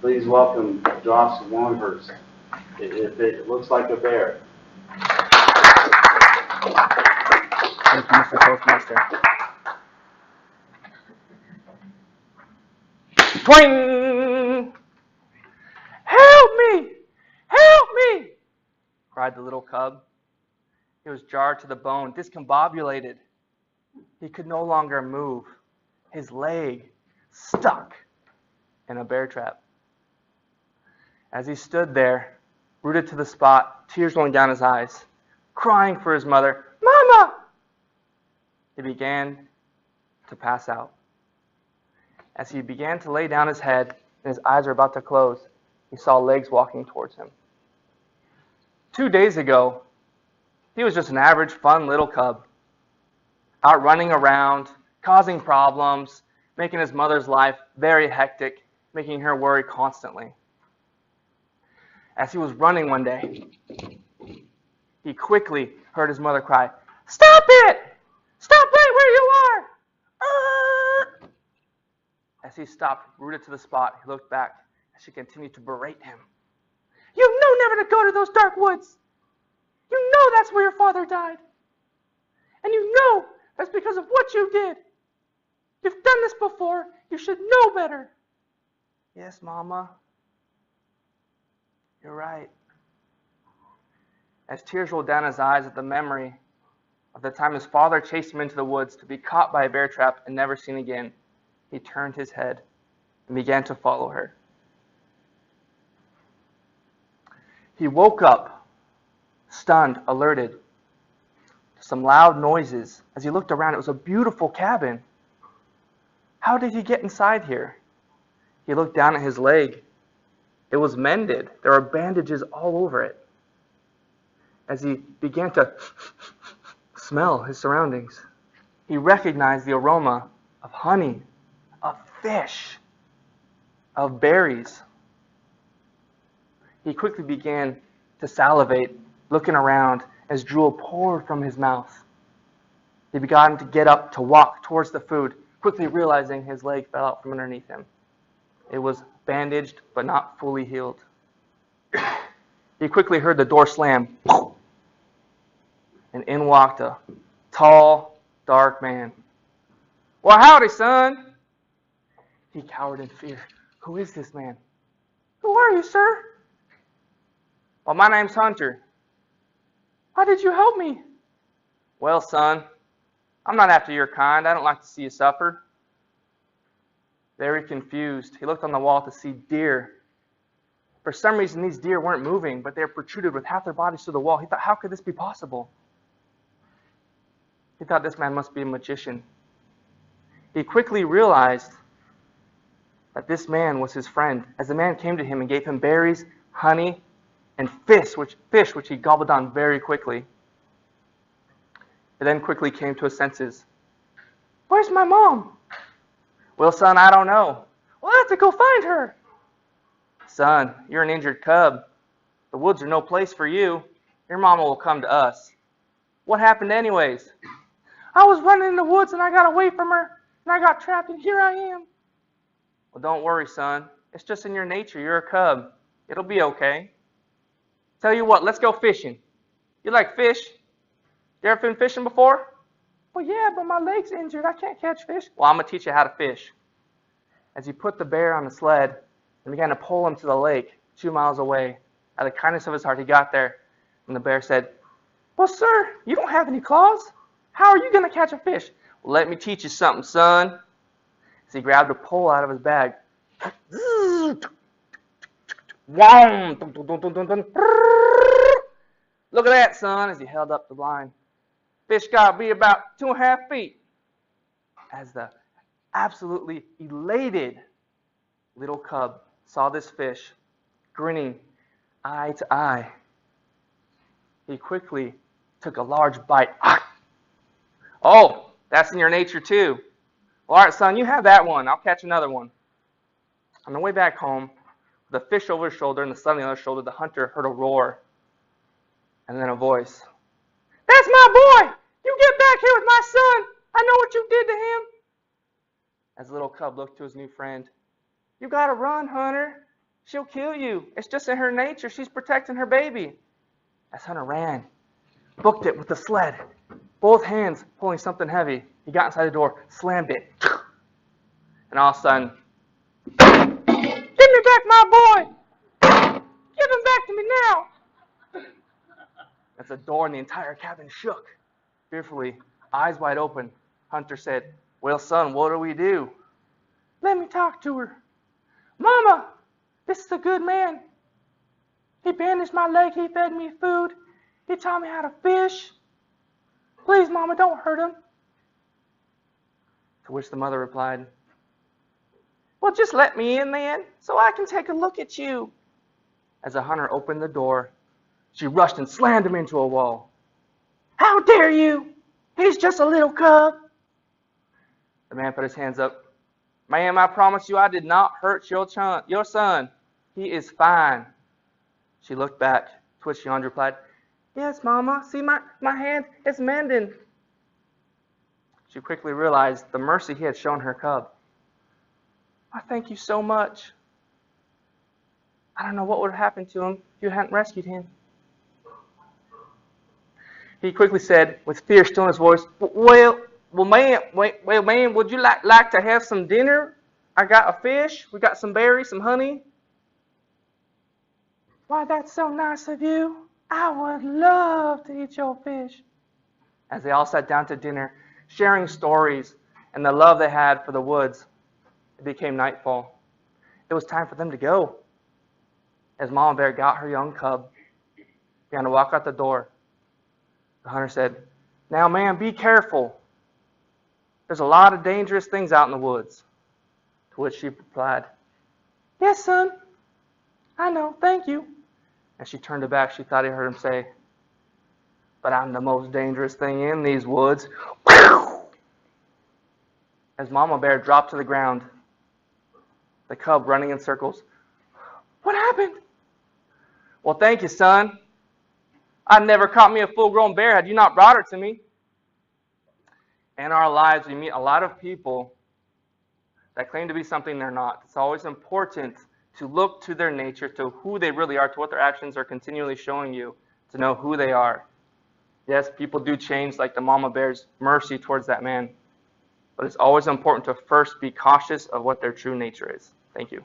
Please welcome Josh Longhust. If it looks like a bear. Thank you, Mr. Postmaster. Twing! Help me! Help me! Cried the little cub. He was jarred to the bone, discombobulated. He could no longer move. His leg stuck in a bear trap. As he stood there, rooted to the spot, tears rolling down his eyes, crying for his mother, "Mama!" he began to pass out. As he began to lay down his head and his eyes were about to close, he saw legs walking towards him. 2 days ago, he was just an average, fun little cub, out running around, causing problems, making his mother's life very hectic, making her worry constantly. As he was running one day, he quickly heard his mother cry, "Stop it! Stop right where you are!" As he stopped, rooted to the spot, he looked back as she continued to berate him. "You know never to go to those dark woods. You know that's where your father died. And you know that's because of what you did. You've done this before. You should know better." "Yes, Mama. You're right." As tears rolled down his eyes at the memory of the time his father chased him into the woods to be caught by a bear trap and never seen again, he turned his head and began to follow her. He woke up, stunned, alerted to some loud noises. As he looked around, it was a beautiful cabin. How did he get inside here? He looked down at his leg. It was mended. There were bandages all over it. As he began to smell his surroundings, he recognized the aroma of honey, of fish, of berries. He quickly began to salivate, looking around as drool poured from his mouth. He began to get up to walk towards the food, quickly realizing his leg fell out from underneath him. It was bandaged, but not fully healed. He quickly heard the door slam, and in walked a tall, dark man. "Well, howdy, son." He cowered in fear. "Who is this man?" "Who are you, sir?" "Well, my name's Hunter." "Why did you help me?" "Well, son, I'm not after your kind. I don't like to see you suffer." Very confused, he looked on the wall to see deer. For some reason, these deer weren't moving, but they protruded with half their bodies through the wall. He thought, how could this be possible? He thought this man must be a magician. He quickly realized that this man was his friend, as the man came to him and gave him berries, honey, and fish which he gobbled down very quickly. He then quickly came to his senses. "Where's my mom?" "Well, son, I don't know." "Well, I have to go find her." "Son, you're an injured cub. The woods are no place for you. Your mama will come to us." "What happened anyways?" "I was running in the woods and I got away from her and I got trapped and here I am." "Well, don't worry, son. It's just in your nature. You're a cub. It'll be okay. Tell you what, let's go fishing. You like fish? You ever been fishing before?" "Well, yeah, but my leg's injured. I can't catch fish." "Well, I'm going to teach you how to fish." As he put the bear on the sled and began to pull him to the lake 2 miles away, out of the kindness of his heart, he got there, and the bear said, "Well, sir, you don't have any claws. How are you going to catch a fish?" "Well, let me teach you something, son." As he grabbed a pole out of his bag, "Look at that, son," as he held up the line. "Fish got to be about 2.5 feet. As the absolutely elated little cub saw this fish grinning eye to eye, he quickly took a large bite. "Oh, that's in your nature too. All right, son, you have that one. I'll catch another one." On the way back home, with a fish over his shoulder and the sled on the other shoulder, the hunter heard a roar and then a voice. "That's my boy! You get back here with my son! I know what you did to him!" As the little cub looked to his new friend, "You gotta run, Hunter. She'll kill you. It's just in her nature. She's protecting her baby. As Hunter ran, booked it with the sled, both hands pulling something heavy. He got inside the door, slammed it, and all of a sudden, "Give me back my boy! Give him back to me now!" As the door in the entire cabin shook, fearfully, eyes wide open, Hunter said, "Well, son, what do we do?" "Let me talk to her." "Mama, this is a good man. He bandaged my leg, he fed me food, he taught me how to fish. Please, Mama, don't hurt him." To which the mother replied, "Well, just let me in then, so I can take a look at you." As the hunter opened the door, she rushed and slammed him into a wall. "How dare you? He's just a little cub." The man put his hands up. "Ma'am, I promise you I did not hurt your son. He is fine." She looked back, to which Yonder replied, "Yes, Mama, see my hand, it's mending." She quickly realized the mercy he had shown her cub. "I thank you so much. I don't know what would have happened to him if you hadn't rescued him." He quickly said, with fear still in his voice, Well, ma'am, would you like to have some dinner? I got a fish, we got some berries, some honey." "Why, that's so nice of you. I would love to eat your fish." As they all sat down to dinner, sharing stories and the love they had for the woods, it became nightfall. It was time for them to go. As Mama Bear got her young cub, began to walk out the door, the hunter said, "Now, ma'am, be careful. There's a lot of dangerous things out in the woods." To which she replied, "Yes, son. I know, thank you." As she turned her back, she thought he heard him say, "But I'm the most dangerous thing in these woods." As Mama Bear dropped to the ground, the cub running in circles. "What happened?" "Well, thank you, son. I'd never caught me a full-grown bear had you not brought her to me." In our lives, we meet a lot of people that claim to be something they're not. It's always important to look to their nature, to who they really are, to what their actions are continually showing you, to know who they are. Yes, people do change, like the Mama Bear's mercy towards that man. But it's always important to first be cautious of what their true nature is. Thank you.